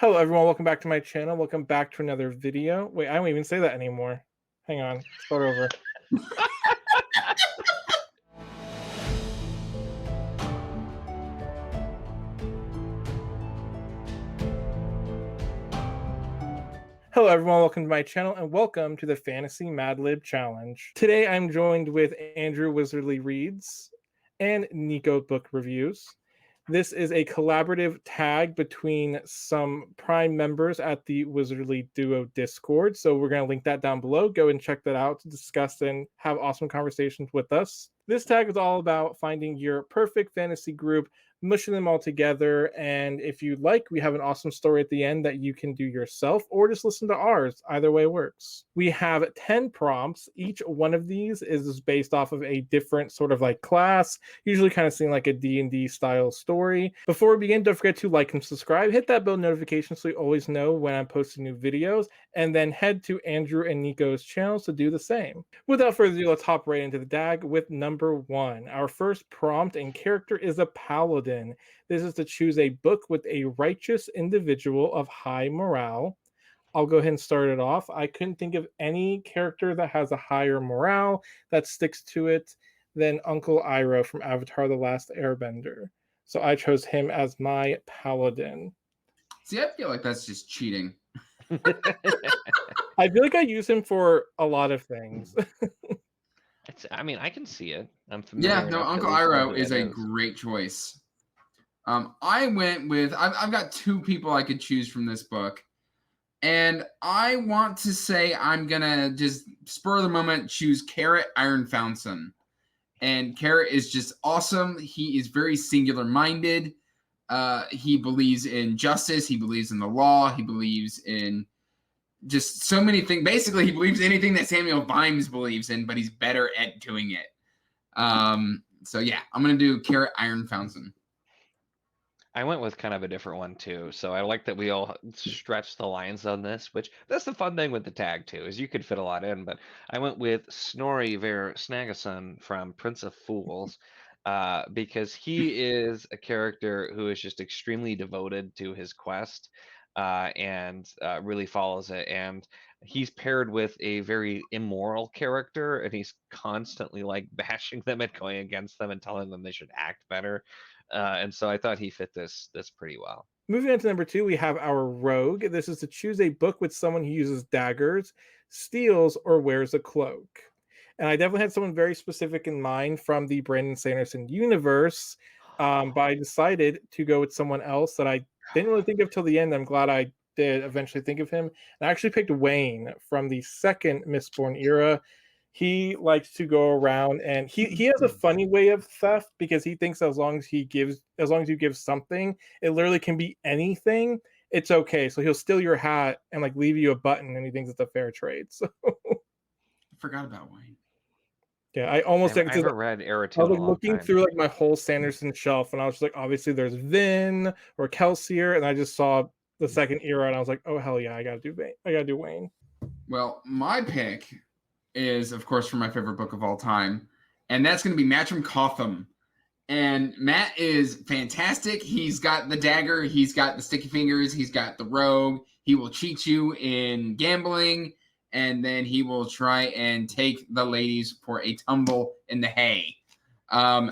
Hello everyone, welcome back to my channel. Welcome back to another video. Wait, I don't even say that anymore. Hang on, start over. Hello everyone, welcome to my channel and welcome to the Fantasy Mad Lib Challenge. Today I'm joined with Andrew Wizardly Reads and Nico Book Reviews. This is a collaborative tag between some Prime members at the Wizardly Duo Discord. So we're going to link that down below. Go and check that out to discuss and have awesome conversations with us. This tag is all about finding your perfect fantasy group, mushing them all together. And if you like, we have an awesome story at the end that you can do yourself or just listen to ours. Either way works. We have 10 prompts. Each one of these is based off of a different sort of like class, usually kind of seeing like a D&D style story. Before we begin, don't forget to like and subscribe. Hit that bell notification so you always know when I'm posting new videos. And then head to Andrew and Nico's channels to do the same. Without further ado, let's hop right into the DAG with number 1. Our first prompt and character is a paladin. This is to choose a book with a righteous individual of high morale. I'll go ahead and start it off. I couldn't think of any character that has a higher morale that sticks to it than Uncle Iroh from Avatar: The Last Airbender. So I chose him as my paladin. See, I feel like that's just cheating. I feel like I use him for a lot of things. I mean, I can see it. I'm familiar. Yeah, no, enough to Uncle at least know Iroh who is that a great choice. I went with, I've got 2 people I could choose from this book. And I want to say I'm going to just spur of the moment choose Carrot Ironfountain. And Carrot is just awesome. He is very singular-minded. He believes in justice. He believes in the law. He believes in just so many things. Basically, he believes anything that Samuel Vimes believes in, but he's better at doing it. So yeah, I'm going to do Carrot Ironfountain. I went with kind of a different one too. So I like that we all stretched the lines on this, which that's the fun thing with the tag too, is you could fit a lot in. But I went with Snorri Ver Snagason from Prince of Fools, because he is a character who is just extremely devoted to his quest, and really follows it. And he's paired with a very immoral character, and he's constantly like bashing them and going against them and telling them they should act better. And so I thought he fit this pretty well. Moving on to number 2, we have our rogue. This is to choose a book with someone who uses daggers, steals, or wears a cloak. And I definitely had someone very specific in mind from the Brandon Sanderson universe, but I decided to go with someone else that I didn't really think of till the end. I'm glad I did eventually think of him. And I actually picked Wayne from the second Mistborn era. He likes to go around and he has a funny way of theft because he thinks as long as you give something, it literally can be anything, it's okay. So he'll steal your hat and like leave you a button and he thinks it's a fair trade. So I forgot about Wayne. Yeah, I almost I haven't read Era 2 I was in like a long looking time. through like my whole Sanderson shelf and I was just like, obviously there's Vin or Kelsier, and I just saw the second era and I was like, oh hell yeah, I gotta do Wayne. Well, my pick is, of course, for my favorite book of all time, and that's going to be Matcham Cotham. And Matt is fantastic. He's got the dagger, he's got the sticky fingers, he's got the rogue. He will cheat you in gambling, and then he will try and take the ladies for a tumble in the hay.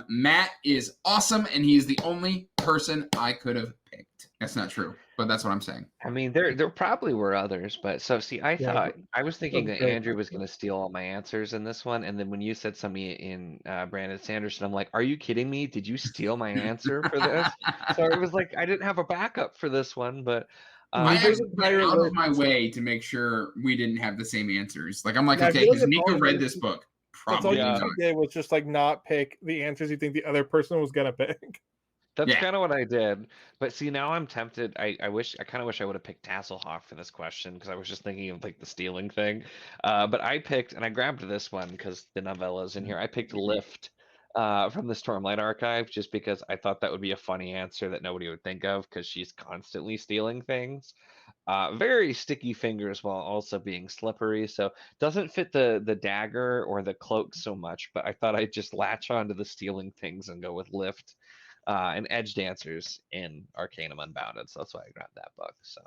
Matt is awesome, and he is the only person I could have picked. That's not true, but that's what I'm saying. I mean, there probably were others, but so see, I was thinking that Andrew was going to steal all my answers in this one, and then when you said something in Brandon Sanderson, I'm like, are you kidding me? Did you steal my answer for this? So it was like I didn't have a backup for this one, but I actually went out of my way to make sure we didn't have the same answers. Like I'm like, okay, because Nico read this book. Probably that's all you did was just like not pick the answers you think the other person was gonna pick. That's kind of what I did. But see, now I'm tempted. I kind of wish I would have picked Tasselhoff for this question because I was just thinking of like the stealing thing. But I picked, and I grabbed this one because the novella's in here. I picked Lift from the Stormlight Archive just because I thought that would be a funny answer that nobody would think of because she's constantly stealing things. Very sticky fingers while also being slippery. So doesn't fit the dagger or the cloak so much, but I thought I'd just latch onto the stealing things and go with Lift. and edge dancers in Arcanum Unbounded. So that's why I grabbed that book. So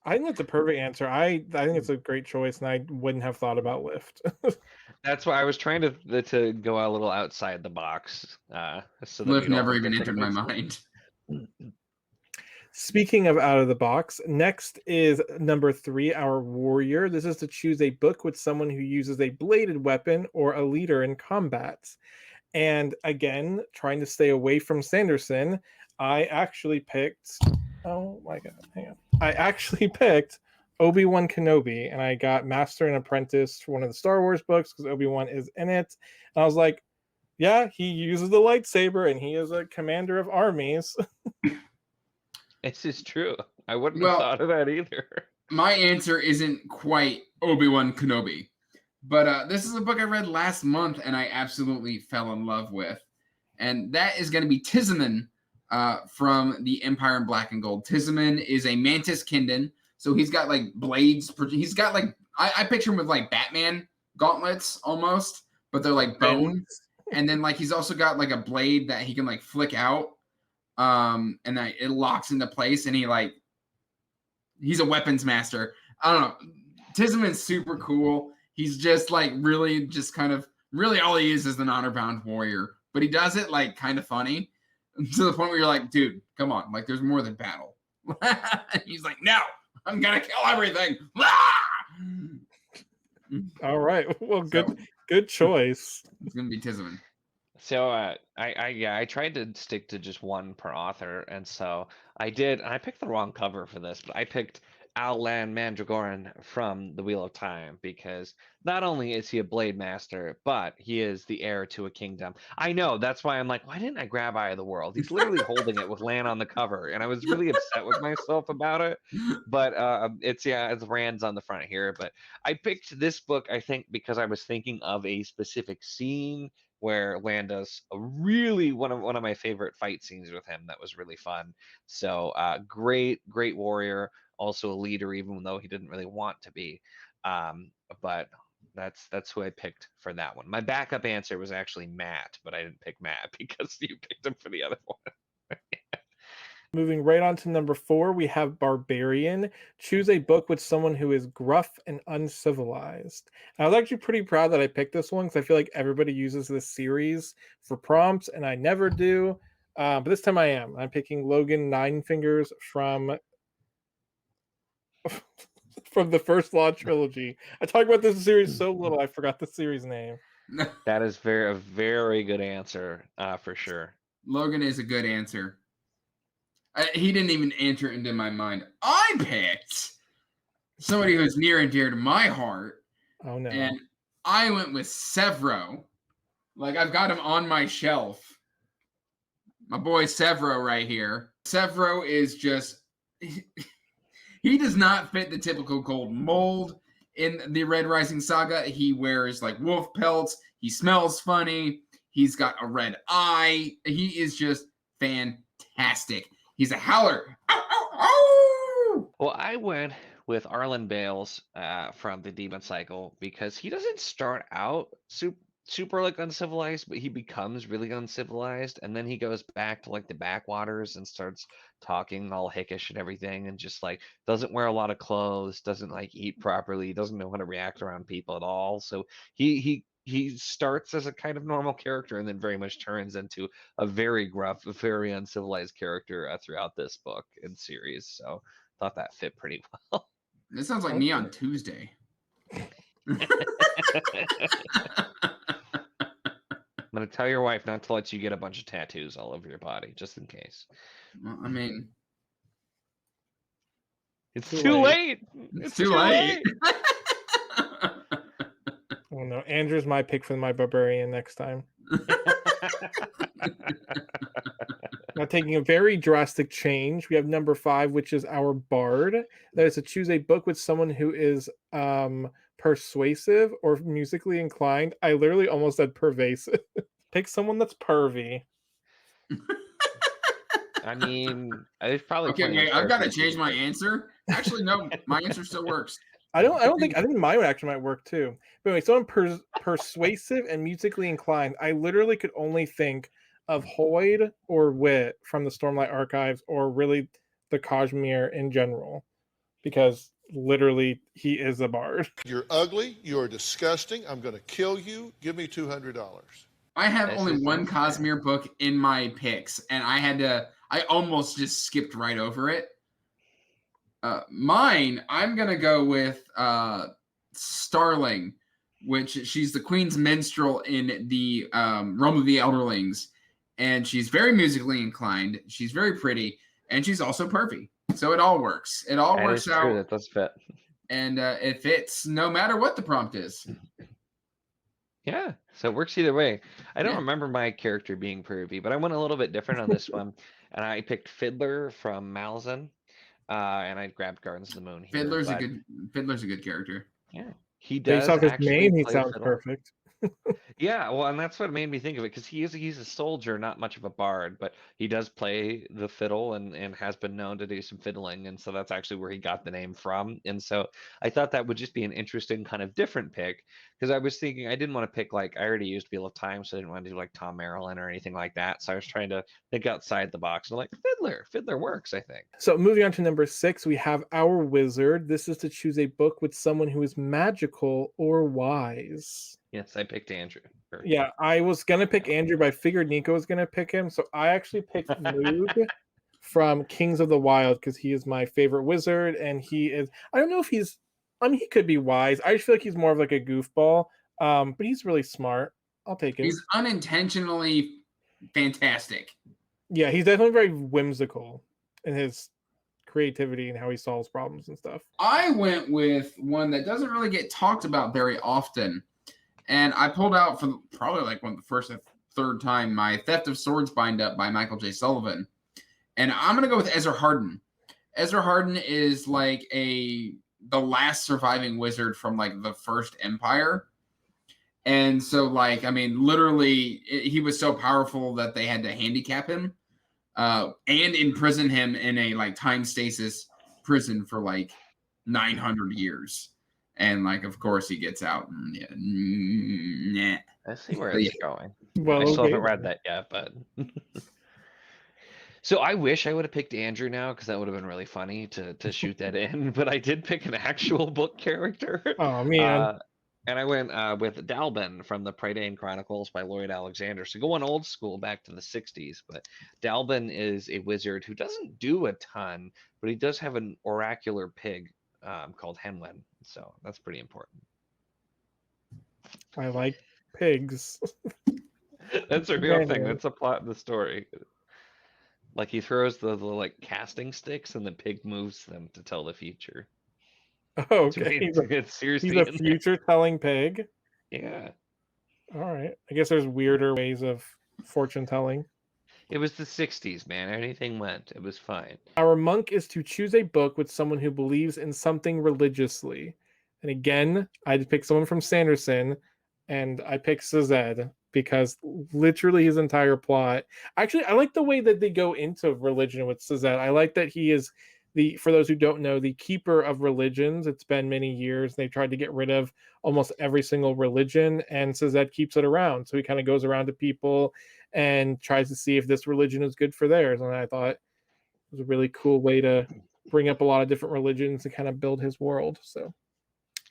I think that's a perfect answer. I think it's a great choice, and I wouldn't have thought about Lift. that's why I was trying to go a little outside the box, so that Lift we'd all never have even different entered my answers. mind. Speaking of out of the box, next is number 3, our warrior. This is to choose a book with someone who uses a bladed weapon or a leader in combat. And again, trying to stay away from Sanderson, I actually picked. Oh my god, hang on. I actually picked Obi-Wan Kenobi, and I got Master and Apprentice for one of the Star Wars books because Obi-Wan is in it. And I was like, yeah, he uses the lightsaber, and he is a commander of armies. This is true. I wouldn't Well, have thought of that either. My answer isn't quite Obi-Wan Kenobi, but this is a book I read last month and I absolutely fell in love with. And that is going to be Tisman from the Empire in Black and Gold. Tisman is a Mantis Kindon. So he's got like blades. He's got like, I picture him with like Batman gauntlets almost, but they're like bone. And then like he's also got like a blade that he can like flick out. And then it locks into place, and he's a weapons master. I don't know. Tisman's super cool. He's just like really just kind of really all he is an honor bound warrior, but he does it like kind of funny to the point where you're like, dude, come on, like there's more than battle. He's like, no, I'm gonna kill everything. All right, well, good choice. It's gonna be Tisman. So I tried to stick to just one per author, and so I did. And I picked the wrong cover for this, but I picked Outland Mandragoran from the Wheel of Time because not only is he a blade master, but he is the heir to a kingdom. I know, that's why I'm like, why didn't I grab Eye of the World? He's literally holding it with Lan on the cover, and I was really upset with myself about it. But it's Rand's on the front here. But I picked this book, I think, because I was thinking of a specific scene where Lan does a really one of my favorite fight scenes with him that was really fun. So great warrior, also a leader, even though he didn't really want to be. But that's who I picked for that one. My backup answer was actually Matt, but I didn't pick Matt because you picked him for the other one. Moving right on to number 4, we have Barbarian. Choose a book with someone who is gruff and uncivilized. And I was actually pretty proud that I picked this one because I feel like everybody uses this series for prompts, and I never do. But this time I am. I'm picking Logan Ninefingers from the First Law trilogy. I talk about this series so little, I forgot the series name. That is a very good answer for sure. Logan is a good answer. He didn't even enter into my mind. I picked somebody who's near and dear to my heart. Oh no! And I went with Severo. Like I've got him on my shelf. My boy Severo right here. Severo is just he does not fit the typical gold mold in the Red Rising saga. He wears like wolf pelts. He smells funny. He's got a red eye. He is just fantastic. He's a howler. Ow, ow, ow! Well, I went with Arlen Bales from the Demon Cycle because he doesn't start out super like uncivilized, but he becomes really uncivilized, and then he goes back to like the backwaters and starts talking all hickish and everything, and just like doesn't wear a lot of clothes, doesn't like eat properly, doesn't know how to react around people at all. So he starts as a kind of normal character and then very much turns into a very gruff, very uncivilized character throughout this book and series. So thought that fit pretty well. This sounds like me on Tuesday. I'm going to tell your wife not to let you get a bunch of tattoos all over your body, just in case. Well, I mean... It's too late! It's too late! Oh no, Andrew's my pick for my Barbarian next time. Now taking a very drastic change, we have number 5, which is our Bard. That is to choose a book with someone who is persuasive or musically inclined. I literally almost said pervasive. Pick someone that's pervy. I mean, there's probably okay. Wait, I've got to change my answer. Actually, no, my answer still works. I think mine actually might work too. But anyway, someone persuasive and musically inclined. I literally could only think of Hoyd or Wit from the Stormlight Archives, or really the Kashmir in general, because literally he is a bard. You're ugly. You're disgusting. I'm going to kill you. Give me $200. I have This only is one unfair. Cosmere book in my picks, and I almost just skipped right over it. Mine, I'm going to go with Starling, which she's the Queen's minstrel in the Realm of the Elderlings, and she's very musically inclined. She's very pretty, and she's also pervy. So it all works. It all That works is out, true. That does fit. and it fits no matter what the prompt is. Yeah, so it works either way. I don't Yeah. remember my character being pervy, but I went a little bit different on this one, and I picked Fiddler from Malzahn, and I grabbed Gardens of the Moon here. Fiddler's but a good character. yeah, he Based does off his actually name, he play sounds fiddle. perfect. Yeah, well, and that's what made me think of it, because he's a soldier, not much of a bard, but he does play the fiddle and has been known to do some fiddling, and so that's actually where he got the name from. And so I thought that would just be an interesting kind of different pick, because I was thinking I didn't want to pick, like, I already used Wheel of Time, so I didn't want to do like Tom Maryland or anything like that. So I was trying to think outside the box, and like Fiddler works, I think. So moving on to number 6, we have our wizard. This is to choose a book with someone who is magical or wise. Yes, I picked Andrew. Yeah, I was gonna pick Andrew, but I figured Nico was gonna pick him, so I actually picked Mood from Kings of the Wild, because he is my favorite wizard, and he is, I don't know if he's, I mean, he could be wise. I just feel like he's more of like a goofball, but he's really smart. I'll take him. He's unintentionally fantastic. Yeah, he's definitely very whimsical in his creativity and how he solves problems and stuff. I went with one that doesn't really get talked about very often. And I pulled out for probably like one of the first or third time my Theft of Swords bind up by Michael J. Sullivan. And I'm going to go with Ezra Hardin. Ezra Hardin is like the last surviving wizard from like the First Empire. And so like, I mean, literally he was so powerful that they had to handicap him and imprison him in a like time stasis prison for like 900 years. And like, of course, he gets out. And yeah, I see where it's going. Well, I still okay. haven't read that yet, but so I wish I would have picked Andrew now, because that would have been really funny to shoot that in. But I did pick an actual book character. Oh man. And I went with Dalbin from the Prydain Chronicles by Lloyd Alexander. So going old school back to the 60s. But Dalbin is a wizard who doesn't do a ton, but he does have an oracular pig called Henwin. So that's pretty important. I like pigs. That's a real thing. Yeah. That's a plot in the story. Like he throws the like casting sticks, and the pig moves them to tell the future. Oh, It's okay. it's seriously He's a in there. future-telling pig. Yeah. All right. I guess there's weirder ways of fortune-telling. It was the 60s, man. Anything went. It was fine. Our monk is to choose a book with someone who believes in something religiously. And again, I picked someone from Sanderson, and I picked Sazed, because literally his entire plot. Actually, I like the way that they go into religion with Sazed. I like that he is for those who don't know, the keeper of religions. It's been many years. They've tried to get rid of almost every single religion, and Sazed keeps it around. So he kind of goes around to people and tries to see if this religion is good for theirs. And I thought it was a really cool way to bring up a lot of different religions and kind of build his world. So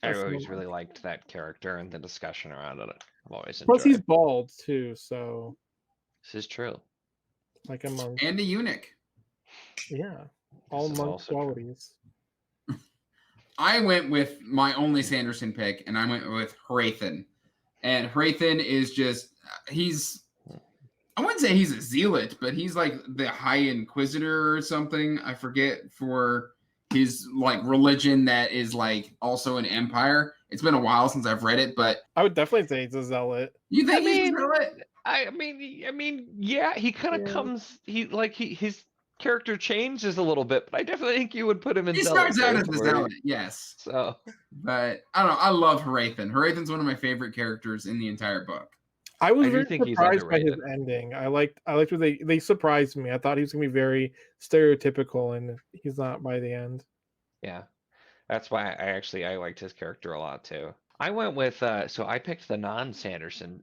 I always really liked that character and the discussion around it. I've always enjoyed. Plus he's bald too, so This is true. like a monk. And a eunuch. Yeah. All monk qualities. I went with my only Sanderson pick, and I went with Hrathen. And Hrathen is just, I wouldn't say he's a zealot, but he's like the High Inquisitor or something. I forget, for his like religion that is like also an empire. It's been a while since I've read it, but I would definitely say he's a zealot. You think he's a zealot? I mean, yeah, he kind of comes. His character changes a little bit, but I definitely think you would put him in. He zealot starts out as a territory. zealot, yes. So, but I don't know. I love Hrathen. Hrathen's one of my favorite characters in the entire book. I was do very think he's surprised by his underrated. ending. I liked what they surprised me. I thought he was gonna be very stereotypical, and he's not by the end. yeah, that's why I liked his character a lot too. I went with so I picked the non-Sanderson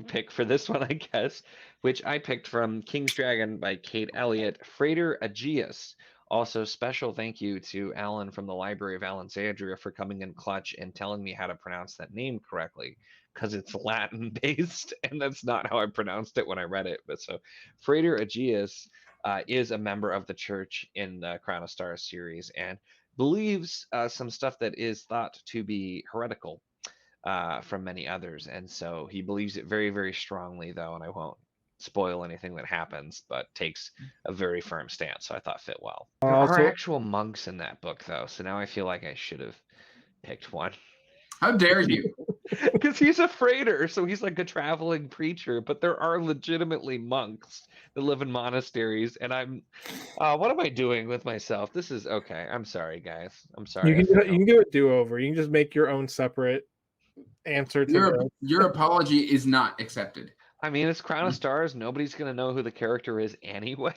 pick for this one, I guess, which I picked from King's Dragon by Kate Elliott, Frater Aegeus. Also, special thank you to Alan from the Library of Alexandria for coming in clutch and telling me how to pronounce that name correctly, because it's Latin based, and that's not how I pronounced it when I read it. But so, Frater Aegeus is a member of the church in the Crown of Stars series and believes some stuff that is thought to be heretical from many others. And so he believes it very, very strongly, though, and I won't spoil anything that happens, but takes a very firm stance. So I thought fit well. There are Also, actual monks in that book, though, so now I feel like I should have picked one. How dare you? Because he's a freighter, so he's like a traveling preacher, but there are legitimately monks that live in monasteries, and I'm what am I doing with myself? This is okay. I'm sorry, guys. I'm sorry. you can do a do-over. You can just make your own separate answer to Your apology is not accepted. I mean, it's Crown of Stars. Nobody's gonna know who the character is anyway,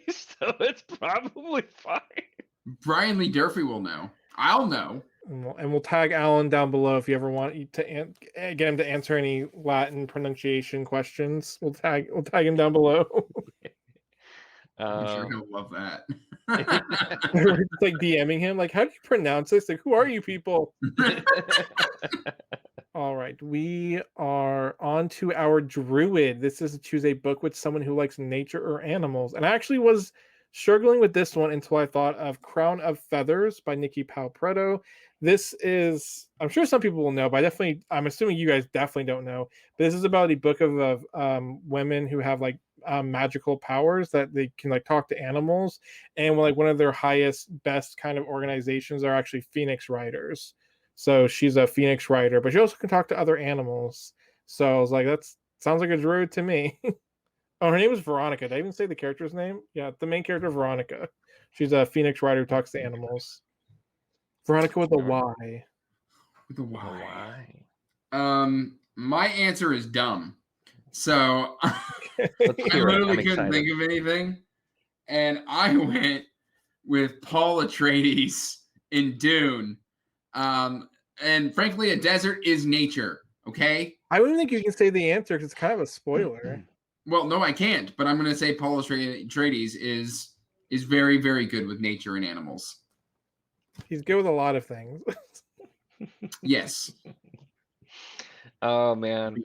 so it's probably fine. Brian Lee Durfee will know. I'll know. and we'll tag Alan down below if you ever want to get him to answer any Latin pronunciation questions. We'll tag him down below. I'm sure he'll love that. It's like DMing him, like, how do you pronounce this? Like, who are you people? All right, we are on to our druid. This is to choose a book with someone who likes nature or animals. And I actually was struggling with this one until I thought of Crown of Feathers by Nikki Palpretto. This is, I'm sure some people will know, but I'm assuming you guys definitely don't know. But this is about a book of women who have like magical powers that they can like talk to animals. And like one of their highest, best kind of organizations are actually Phoenix Riders. So she's a Phoenix Rider, but she also can talk to other animals. So I was like, that sounds like a druid to me. Oh, her name is Veronica. Did I even say the character's name? Yeah, the main character, Veronica. She's a Phoenix Rider who talks to animals. Veronica with a Y. With a Y. Why? My answer is dumb. So I hear it. literally I'm couldn't think of anything. And I went with Paul Atreides in Dune. And frankly, a desert is nature. Okay. I don't think you can say the answer because it's kind of a spoiler. Well, no, I can't. But I'm going to say Paul Atreides is very, very good with nature and animals. He's good with a lot of things. Yes. Oh man.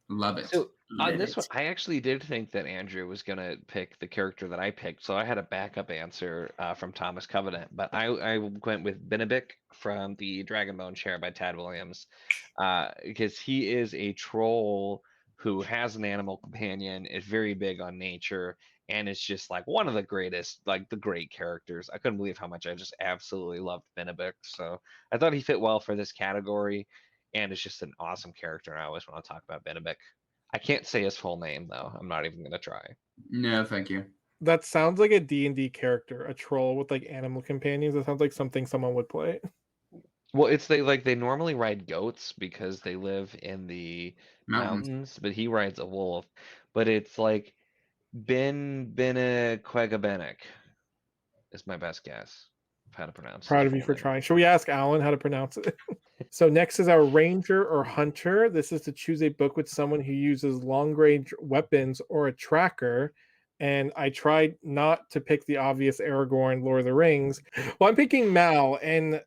Love it. So on this one, I actually did think that Andrew was gonna pick the character that I picked, so I had a backup answer from Thomas Covenant, but I went with Benedict from the Dragonbone Chair by Tad Williams, because he is a troll who has an animal companion, is very big on nature, and is just like one of the greatest, like the great characters. I couldn't believe how much I just absolutely loved Benedict, so I thought he fit well for this category, and is just an awesome character. And I always want to talk about Benedict. I can't say his full name though. I'm not even gonna try. No, thank you. That sounds like a D&D character, a troll with like animal companions. That sounds like something someone would play. Well, it's they normally ride goats because they live in the mountains, but he rides a wolf. But it's like Bene Quegabenek is my best guess of how to pronounce. Proud of you for trying. Should we ask Alan how to pronounce it? So next is our ranger or hunter. This is to choose a book with someone who uses long-range weapons or a tracker. And I tried not to pick the obvious Aragorn, Lord of the Rings. Well, I'm picking Mal, and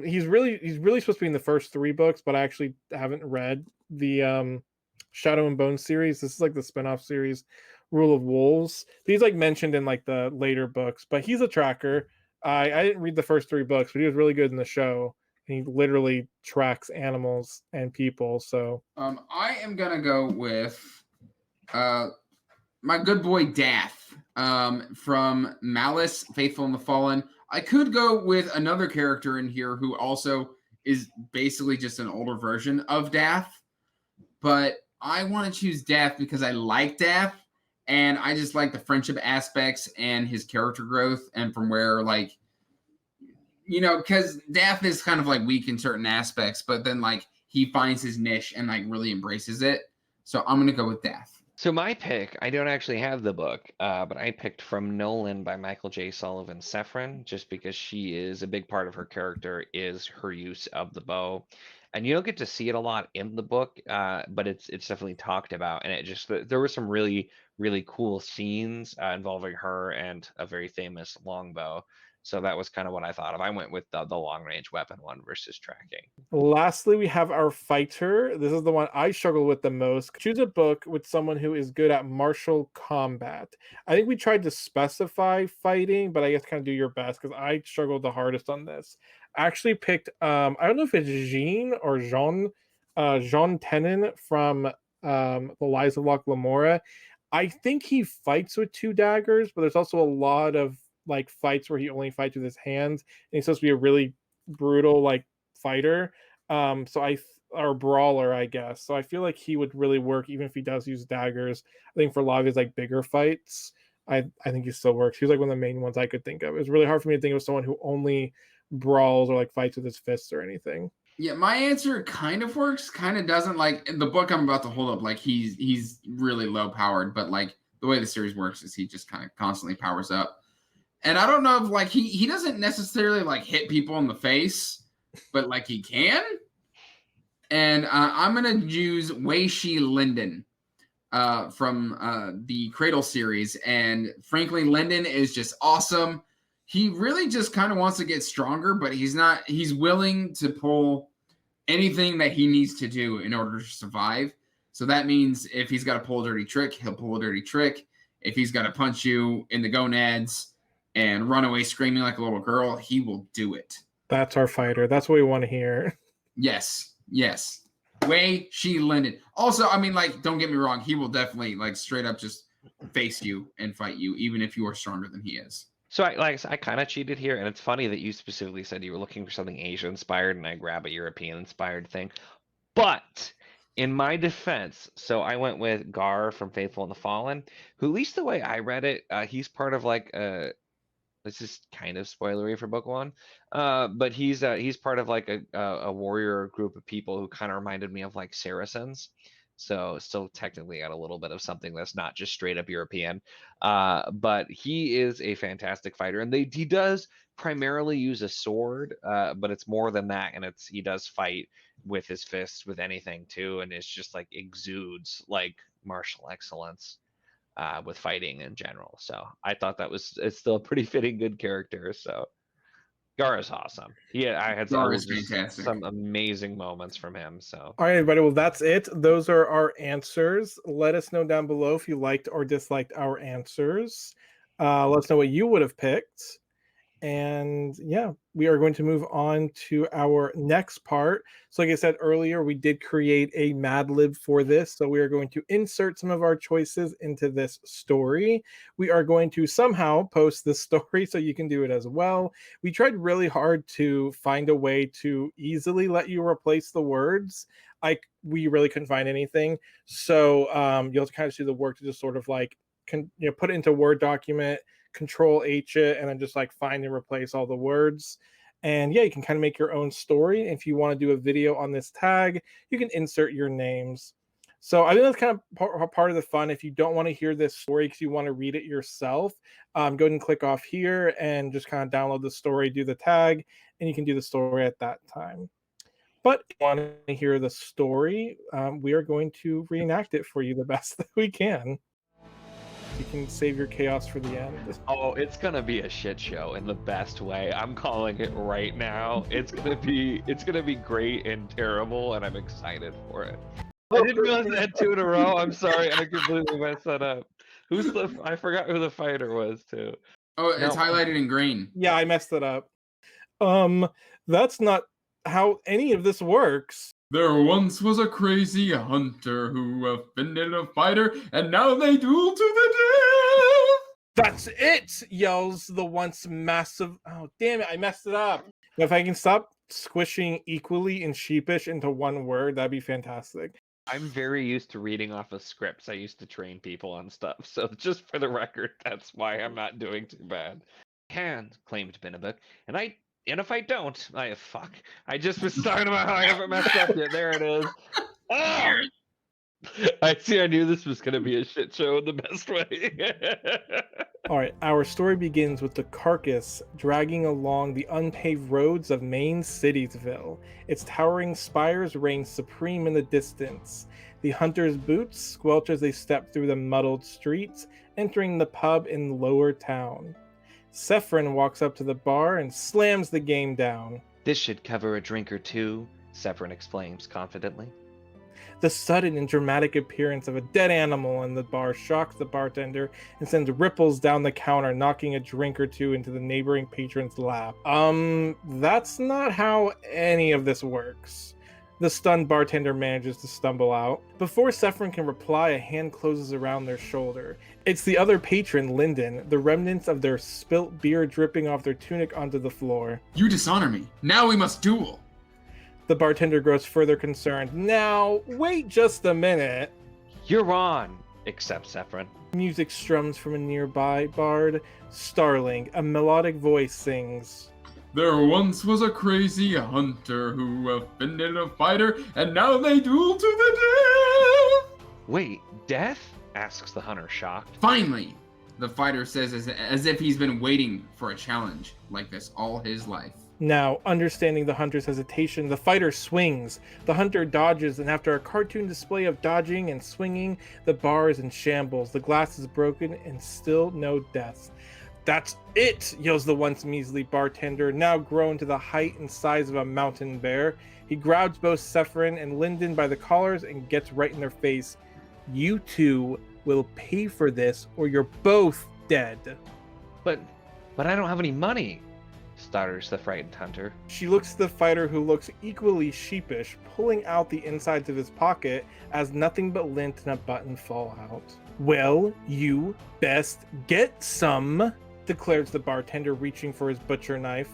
he's really supposed to be in the first 3 books, but I actually haven't read the Shadow and Bone series. This is like the spinoff series, Rule of Wolves. He's like mentioned in like the later books, but he's a tracker. I didn't read the first 3 books, but he was really good in the show. He literally tracks animals and people. So I am gonna go with my good boy Dath from Malice, Faithful and the Fallen. I could go with another character in here who also is basically just an older version of Dath, but I want to choose Dath because I like Dath, and I just like the friendship aspects and his character growth, and from where like, you know, because Dath is kind of like weak in certain aspects, but then like he finds his niche and like really embraces it. So I'm gonna go with Dath. So my pick, I don't actually have the book, but I picked From Nolan by Michael J. Sullivan Sefrin, just because she is a big part of her character is her use of the bow, and you don't get to see it a lot in the book, but it's definitely talked about, and it just there were some really cool scenes involving her and a very famous longbow. So that was kind of what I thought of. I went with the long range weapon one versus tracking. Lastly, we have our fighter. This is the one I struggle with the most. Choose a book with someone who is good at martial combat. I think we tried to specify fighting, but I guess kind of do your best because I struggled the hardest on this. I actually picked I don't know if it's Jean or Jean, Jean Tenon from The Lies of Locke Lamora. I think he fights with two daggers, but there's also a lot of like fights where he only fights with his hands, and he's supposed to be a really brutal like fighter. Or brawler, I guess. So I feel like he would really work even if he does use daggers. I think for a lot of his like bigger fights, I think he still works. He was like one of the main ones I could think of. It was really hard for me to think of someone who only brawls or like fights with his fists or anything. Yeah, my answer kind of works, kind of doesn't. Like in the book I'm about to hold up, like he's really low powered, but like the way the series works is he just kind of constantly powers up. And I don't know if like he doesn't necessarily like hit people in the face, but like he can. And I'm gonna use Wei Shi Linden from the Cradle series, and frankly, Linden is just awesome. He really just kind of wants to get stronger, but he's willing to pull anything that he needs to do in order to survive. So that means if he's got to pull a dirty trick, he'll pull a dirty trick. If he's got to punch you in the gonads and run away screaming like a little girl, he will do it. That's our fighter. That's what we want to hear. Yes. Wei Shi Linden. Also, I mean, like, don't get me wrong, he will definitely like straight up just face you and fight you, even if you are stronger than he is. So I kind of cheated here, and it's funny that you specifically said you were looking for something Asian inspired, and I grab a European inspired thing. But in my defense, so I went with Gar from Faithful and the Fallen, who, at least the way I read it, he's part of like this is kind of spoilery for book one, but he's part of like a warrior group of people who kind of reminded me of like Saracens. So still technically got a little bit of something that's not just straight up European. But he is a fantastic fighter, and he does primarily use a sword, but it's more than that, and he does fight with his fists with anything too, and it's just like exudes like martial excellence with fighting in general. So I thought it's still a pretty fitting good character. So Gar is awesome. I had some amazing moments from him. So all right, everybody. Well, that's it. Those are our answers. Let us know down below if you liked or disliked our answers. Let us know what you would have picked. And yeah, we are going to move on to our next part. So like I said earlier, we did create a Mad Lib for this. So we are going to insert some of our choices into this story. We are going to somehow post this story so you can do it as well. We tried really hard to find a way to easily let you replace the words. We really couldn't find anything. So you'll have to kind of do the work to just sort of like put it into a Word document, Control H it, and then just like find and replace all the words. And yeah, you can kind of make your own story. If you want to do a video on this tag, you can insert your names. So I think that's kind of part of the fun. If you don't want to hear this story because you want to read it yourself, go ahead and click off here and just kind of download the story, do the tag, and you can do the story at that time. But if you want to hear the story, we are going to reenact it for you the best that we can. You can save your chaos for the end. Oh, it's gonna be a shit show in the best way. I'm calling it right now. It's gonna be great and terrible, and I'm excited for it. I didn't realize I had two in a row. I'm sorry, I completely messed that up. I forgot who the fighter was too. Oh, it's highlighted in green. Yeah, I messed it up. That's not how any of this works. There once was a crazy hunter who offended a fighter, and now they duel to the death! That's it! Yells the once massive... Oh, damn it, I messed it up. If I can stop squishing equally and sheepish into one word, that'd be fantastic. I'm very used to reading off of scripts. I used to train people on stuff, so just for the record, that's why I'm not doing too bad. Claimed Binnabuk, and if I don't, I just was talking about how I haven't messed up yet. There it is. Oh! I knew this was gonna be a shit show in the best way. All right, our story begins with the carcass dragging along the unpaved roads of Maine Citiesville. Its towering spires reign supreme in the distance. The hunters' boots squelch as they step through the muddled streets, entering the pub in Lower Town. Sephron walks up to the bar and slams the game down. This should cover a drink or two, Severin exclaims confidently. The sudden and dramatic appearance of a dead animal in the bar shocks the bartender and sends ripples down the counter, knocking a drink or two into the neighboring patron's lap. That's not how any of this works. The stunned bartender manages to stumble out. Before Sephron can reply, a hand closes around their shoulder. It's the other patron, Lyndon, the remnants of their spilt beer dripping off their tunic onto the floor. You dishonor me. Now we must duel. The bartender grows further concerned. Now, wait just a minute. You're on, accepts Sephron. Music strums from a nearby bard. Starling, a melodic voice sings. There once was a crazy hunter who offended a fighter, and now they duel to the death! Wait, death? Asks the hunter, shocked. Finally, the fighter says as if he's been waiting for a challenge like this all his life. Now, understanding the hunter's hesitation, the fighter swings. The hunter dodges, and after a cartoon display of dodging and swinging, the bar is in shambles. The glass is broken, and still no deaths. That's it, yells the once measly bartender, now grown to the height and size of a mountain bear. He grabs both Sephron and Lyndon by the collars and gets right in their face. You two will pay for this, or you're both dead. But I don't have any money, stutters the frightened hunter. She looks at the fighter, who looks equally sheepish, pulling out the insides of his pocket as nothing but lint and a button fall out. Well, you best get some, declares the bartender, reaching for his butcher knife.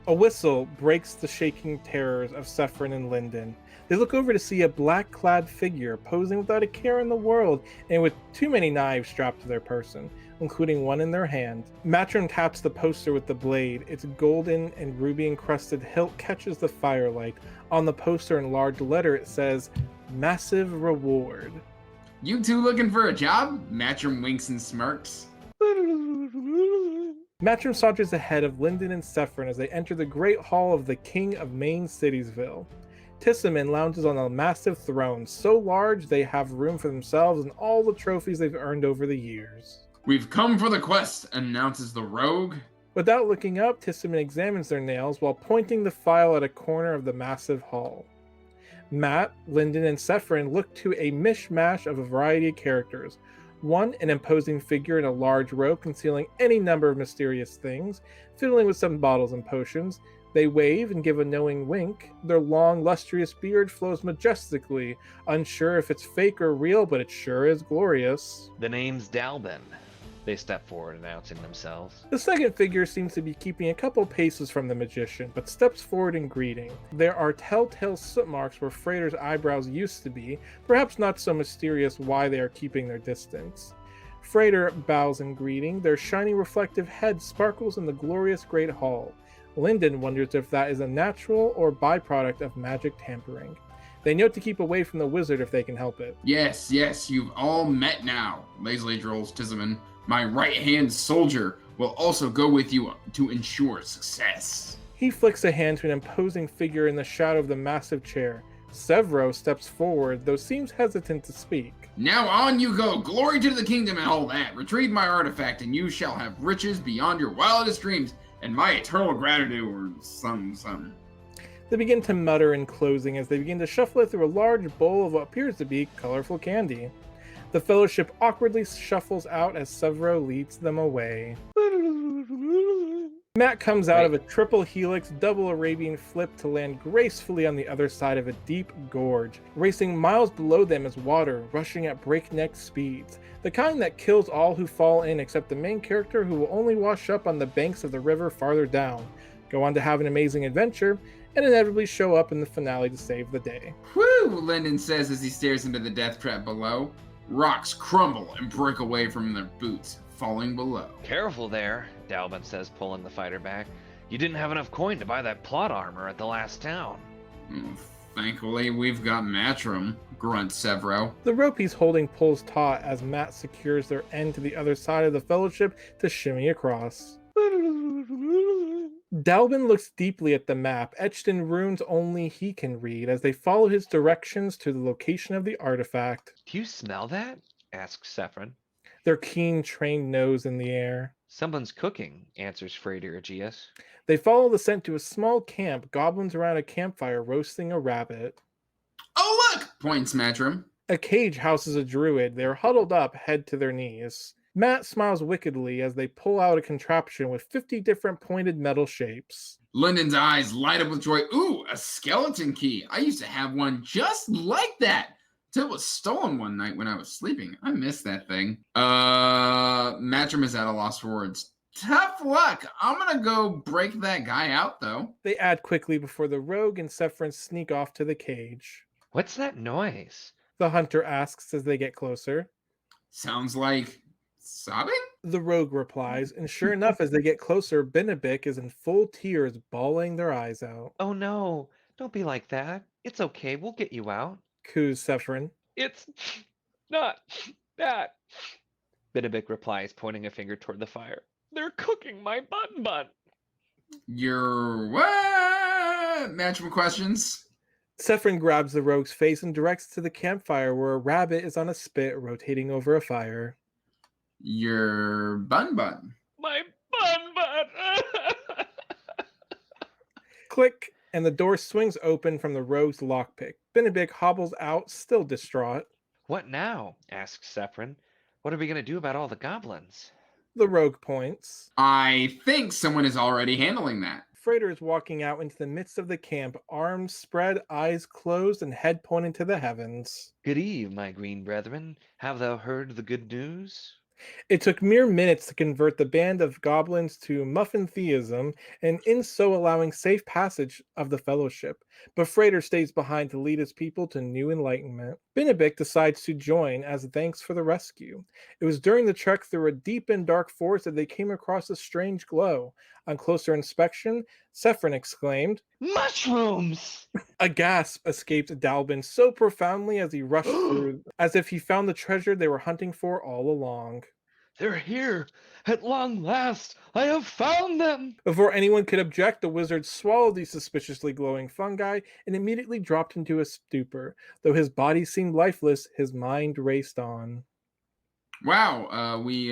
A whistle breaks the shaking terrors of Sephron and Lyndon. They look over to see a black-clad figure posing without a care in the world and with too many knives strapped to their person, including one in their hand. Matron taps the poster with the blade. Its golden and ruby-encrusted hilt catches the firelight. On the poster in large letter it says, "Massive Reward." You two looking for a job? Matron winks and smirks. Matron saunters ahead of Lyndon and Sephron as they enter the great hall of the King of Maine Citiesville. Tissaman lounges on a massive throne, so large they have room for themselves and all the trophies they've earned over the years. We've come for the quest, announces the rogue. Without looking up, Tissaman examines their nails while pointing the file at a corner of the massive hall. Matt, Lyndon, and Sephron look to a mishmash of a variety of characters. One, an imposing figure in a large robe concealing any number of mysterious things, fiddling with some bottles and potions. They wave and give a knowing wink. Their long, lustrous beard flows majestically, unsure if it's fake or real, but it sure is glorious. The name's Dalbin. They step forward, announcing themselves. The second figure seems to be keeping a couple paces from the magician, but steps forward in greeting. There are telltale soot marks where Frater's eyebrows used to be, perhaps not so mysterious why they are keeping their distance. Frater bows in greeting. Their shiny reflective head sparkles in the glorious great hall. Lyndon wonders if that is a natural or byproduct of magic tampering. They note to keep away from the wizard if they can help it. Yes, you've all met now, lazily drawls Tissaman. My right-hand soldier will also go with you to ensure success. He flicks a hand to an imposing figure in the shadow of the massive chair. Severo steps forward, though seems hesitant to speak. Now on you go, glory to the kingdom and all that. Retrieve my artifact and you shall have riches beyond your wildest dreams and my eternal gratitude, or some. They begin to mutter in closing as they begin to shuffle it through a large bowl of what appears to be colorful candy. The fellowship awkwardly shuffles out as Severo leads them away. Matt comes out of a triple helix double Arabian flip to land gracefully on the other side of a deep gorge. Racing miles below them is water, rushing at breakneck speeds. The kind that kills all who fall in except the main character, who will only wash up on the banks of the river farther down, go on to have an amazing adventure, and inevitably show up in the finale to save the day. Whew, Lyndon says as he stares into the death trap below. Rocks crumble and break away from their boots, falling below. Careful there, Dalbin says, pulling the fighter back. You didn't have enough coin to buy that plot armor at the last town. Thankfully, we've got Matrim, grunts Severo. The rope he's holding pulls taut as Matt secures their end to the other side of the fellowship to shimmy across. Dalvin looks deeply at the map, etched in runes only he can read, as they follow his directions to the location of the artifact. Do you smell that? Asks Saffron. Their keen, trained nose in the air. Someone's cooking, answers Frater Aegeus. They follow the scent to a small camp, goblins around a campfire roasting a rabbit. Oh, look! Points Matrim. A cage houses a druid. They are huddled up, head to their knees. Matt smiles wickedly as they pull out a contraption with 50 different pointed metal shapes. Lyndon's eyes light up with joy. Ooh, a skeleton key. I used to have one just like that. Till it was stolen one night when I was sleeping. I missed that thing. Matrim is at a loss for words. Tough luck. I'm gonna go break that guy out, though. They add quickly before the rogue and Sephron sneak off to the cage. What's that noise? The hunter asks as they get closer. Sounds like sobbing? The rogue replies, and sure enough, as they get closer, Benedict is in full tears, bawling their eyes out. Oh no, don't be like that. It's okay, we'll get you out. Coos Sephron. It's not that. Benedict replies, pointing a finger toward the fire. They're cooking my bun. You're what? Matrim questions? Sephron grabs the rogue's face and directs to the campfire where a rabbit is on a spit rotating over a fire. Your bun. My bun. Click, and the door swings open from the rogue's lockpick. Benedict hobbles out, still distraught. What now? Asks Sephron. What are we gonna do about all the goblins? The rogue points. I think someone is already handling that. Frater is walking out into the midst of the camp, arms spread, eyes closed, and head pointed to the heavens. Good eve, my green brethren. Have thou heard the good news? It took mere minutes to convert the band of goblins to muffin theism, and in so allowing safe passage of the fellowship. But Frater stays behind to lead his people to new enlightenment. Benedict decides to join as thanks for the rescue. It was during the trek through a deep and dark forest that they came across a strange glow. On closer inspection, Sephron exclaimed, Mushrooms! A gasp escaped Dalvin so profoundly as he rushed through, as if he found the treasure they were hunting for all along. They're here! At long last! I have found them! Before anyone could object, the wizard swallowed the suspiciously glowing fungi and immediately dropped into a stupor. Though his body seemed lifeless, his mind raced on. Wow, we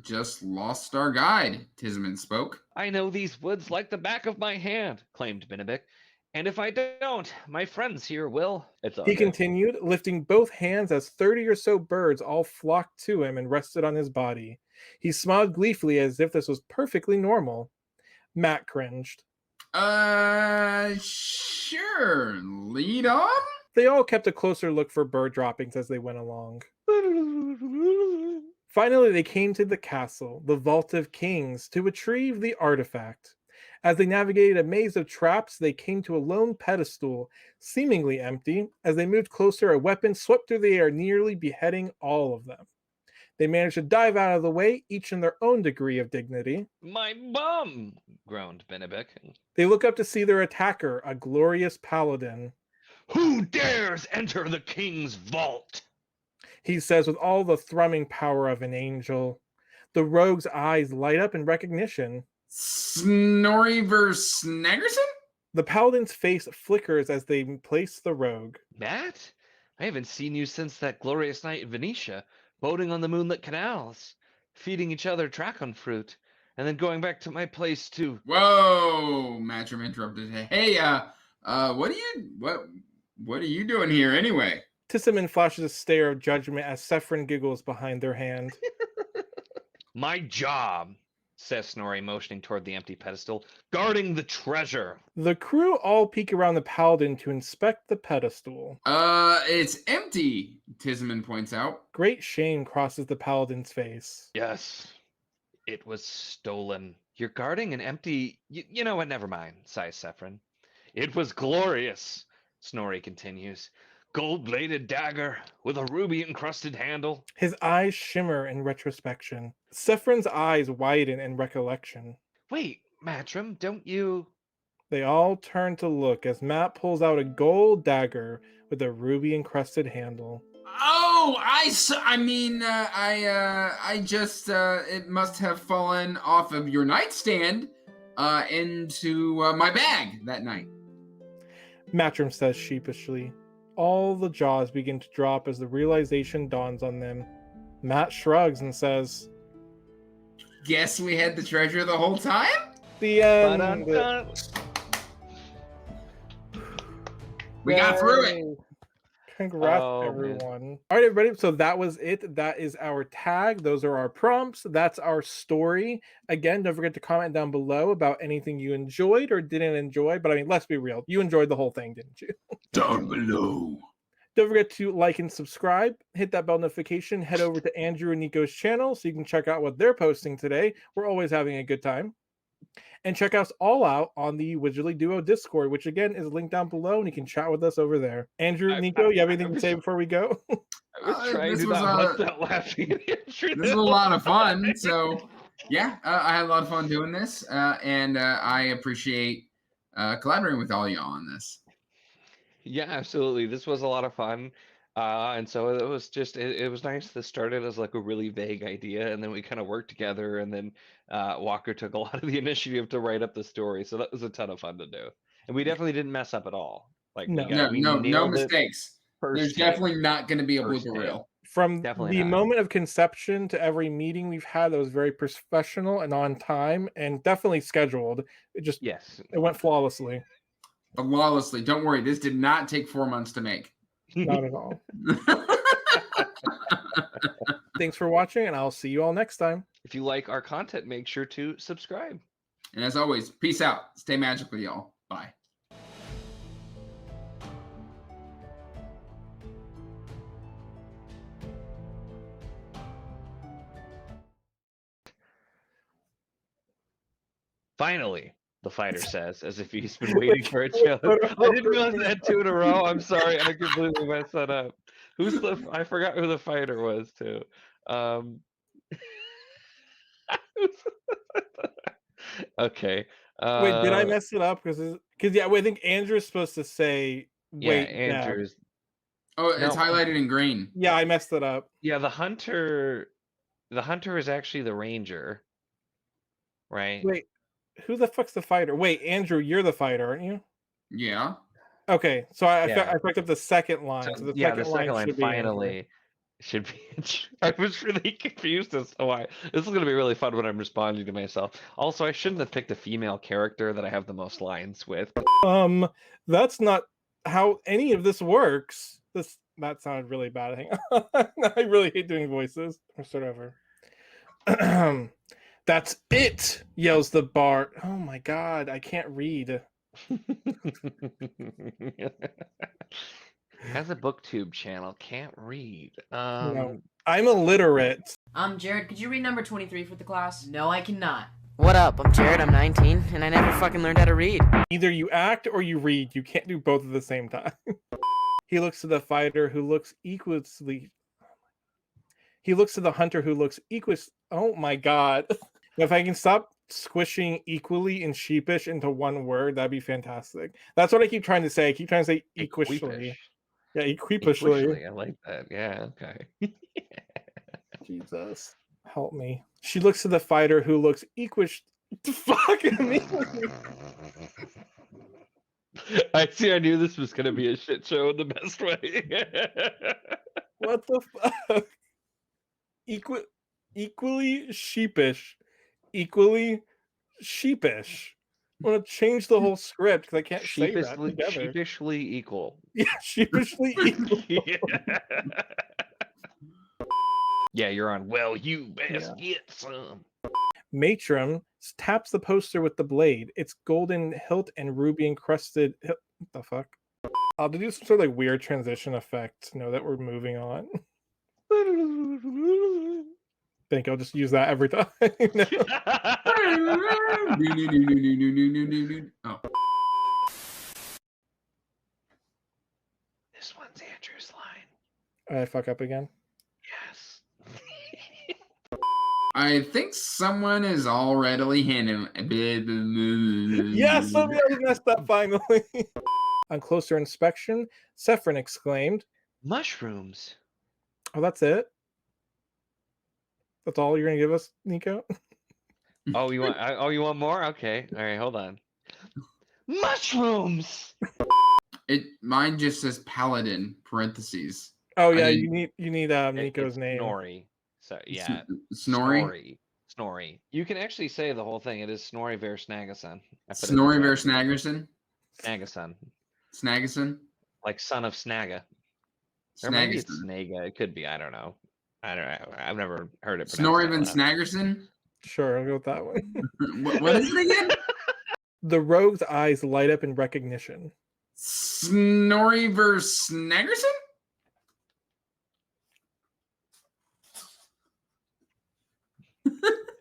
just lost our guide, Tisman spoke. I know these woods like the back of my hand, claimed Benedict. And if I don't, my friends here will. He continued, lifting both hands as 30 or so birds all flocked to him and rested on his body. He smiled gleefully as if this was perfectly normal. Matt cringed. Sure. Lead on? They all kept a closer look for bird droppings as they went along. Finally, they came to the castle, the Vault of Kings, to retrieve the artifact. As they navigated a maze of traps, they came to a lone pedestal, seemingly empty. As they moved closer, a weapon swept through the air, nearly beheading all of them. They managed to dive out of the way, each in their own degree of dignity. My bum, groaned Benedict. They look up to see their attacker, a glorious paladin. Who dares enter the king's vault? He says with all the thrumming power of an angel. The rogue's eyes light up in recognition. Snorri vs. Snaggerson? The paladin's face flickers as they place the rogue. Matt? I haven't seen you since that glorious night in Venetia, boating on the moonlit canals, feeding each other dragon fruit, and then going back to my place to... Whoa! Matrim interrupted. Hey, what are you doing here anyway? Tissaman flashes a stare of judgment as Sephron giggles behind their hand. My job, says Snorri, motioning toward the empty pedestal, guarding the treasure. The crew all peek around the paladin to inspect the pedestal. It's empty, Tisman points out. Great shame crosses the paladin's face. Yes, it was stolen. You're guarding an empty... You know what, never mind, sighs Sephron. It was glorious, Snorri continues. Gold-bladed dagger with a ruby-encrusted handle. His eyes shimmer in retrospection. Sephron's eyes widen in recollection. Wait, Matrim, don't you... They all turn to look as Matt pulls out a gold dagger with a ruby encrusted handle. Oh, I just, it must have fallen off of your nightstand into my bag that night. Matrim says sheepishly. All the jaws begin to drop as the realization dawns on them. Matt shrugs and says, Guess we had the treasure the whole time? The end. Dun-dun-dun. We got through it. Yay. Congrats, Oh, man. everyone. All right, everybody. So that was it. That is our tag. Those are our prompts. That's our story. Again, don't forget to comment down below about anything you enjoyed or didn't enjoy. But I mean, let's be real. You enjoyed the whole thing, didn't you? Down below. Don't forget to like and subscribe. Hit that bell notification. Head over to Andrew and Nico's channel so you can check out what they're posting today. We're always having a good time. And check us all out on the Widgerly Duo Discord, which again is linked down below, and you can chat with us over there. Andrew, Nico, you have anything to say before we go? I was trying to not bust out laughing. This was a lot of fun. So, yeah, I had a lot of fun doing this, and I appreciate collaborating with all y'all on this. Yeah, absolutely. This was a lot of fun. And so it was just, it was nice. This started as like a really vague idea, and then we kind of worked together, and then Walker took a lot of the initiative to write up the story. So that was a ton of fun to do. And we definitely didn't mess up at all. Like No. we No nailed it mistakes. first There's take. definitely not going to be a First blooper take. reel. From Definitely the not. moment of conception to every meeting we've had, that was very professional and on time, and definitely scheduled. It Yes. went flawlessly. Flawlessly. Don't worry. This did not take 4 months to make. Not at all. Thanks for watching, and I'll see you all next time. If you like our content, make sure to subscribe. And as always, peace out. Stay magical, y'all. Bye. Finally, the fighter says, as if he's been waiting for a challenge. I didn't realize I had 2 in a row. I'm sorry, I completely messed that up. I forgot who the fighter was too. Okay. Wait, did I mess it up? Because yeah, I think Andrew's supposed to say wait. Andrew's. Oh, it's No. highlighted in green. Yeah, I messed it up. Yeah, the hunter is actually the ranger, right? Wait, who the fuck's the fighter? Wait, Andrew, you're the fighter, aren't you? Yeah. Okay, so I Yeah. picked up the second line. So the second line should be Andrew. Finally should be. I was really confused as to why. This is going to be really fun when I'm responding to myself. Also, I shouldn't have picked a female character that I have the most lines with. That's not how any of this works. That sounded really bad. Hang on. I really hate doing voices. Or start over. That's it, yells the bard. Oh my god, I can't read. Has a booktube channel, can't read. No, I'm illiterate. Jared, could you read number 23 for the class? No, I cannot. What up? I'm Jared, I'm 19, and I never fucking learned how to read. Either you act or you read. You can't do both at the same time. He looks to the fighter who looks equally. He looks to the hunter who looks Oh my god. If I can stop squishing equally and sheepish into one word, that'd be fantastic. That's what I keep trying to say. I keep trying to say equishly. Yeah, equipishly. I like that. Yeah, okay. Jesus. Help me. She looks to the fighter who looks equish. Fuck me. I knew this was gonna be a shit show in the best way. What the fuck? Equally sheepish. Equally sheepish. I want to change the whole script because I can't say that together. Sheepishly equal. Yeah, sheepishly equal. Yeah, you're on. Well, you best get some. Matron taps the poster with the blade. It's golden hilt and ruby encrusted. What the fuck? I'll do some sort of like weird transition effect to know that we're moving on. Think I'll just use that every time. Oh. This one's Andrew's line. I fuck up again. Yes. I think someone is already handing. Yes, somebody else messed up finally. On closer inspection, Sephron exclaimed, Mushrooms. "Oh, that's it? That's all you're gonna give us, Nico?" Oh, you want? Oh, you want more? Okay. All right. Hold on. Mushrooms. Mine just says paladin parentheses. Oh I yeah, didn't- you need Nico's It's name. Snorri. So yeah, Snorri. Snorri. You can actually say the whole thing. It is Snorri ver Snagason. Snorri ver Snaggerson. Snagason. Snaggerson. Like son of Snaga. Or maybe it's Snaggerson. Snaga. It could be. I don't know. I don't know. I've never heard it pronounced Snorri that van loud. Snaggerson. Sure, I'll go with that one. What is it again? The rogue's eyes light up in recognition. Snorri ver Snaggerson.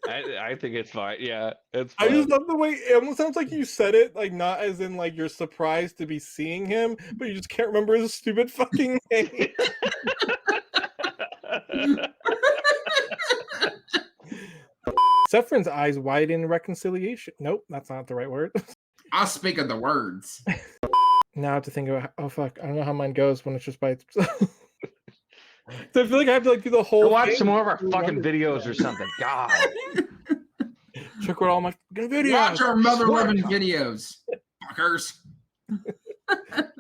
I think it's fine. Yeah, it's I fine. just love the way it almost sounds like you said it, like not as in like you're surprised to be seeing him, but you just can't remember his stupid fucking name. Sephron's eyes widen in reconciliation. Nope, that's not the right word. I'll speak of the words. Now I have to think about. Oh fuck, I don't know how mine goes when it's just by itself. So I feel like I have to like do the whole. Go watch thing some more of our to fucking remember videos or that. something. God. Check out all my fucking videos. Watch our mother loving videos, fuckers.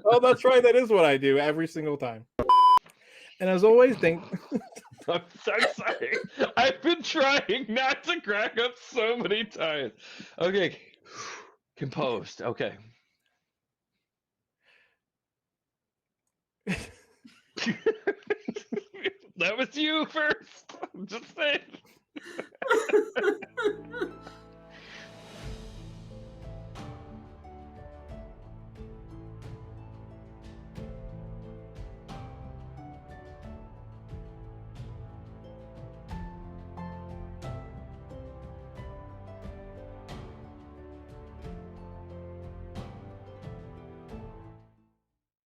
Oh, that's right. That is what I do every single time. And as always, I'm so sorry. I've been trying not to crack up so many times. Okay. Composed. Okay. That was you first. I'm just saying.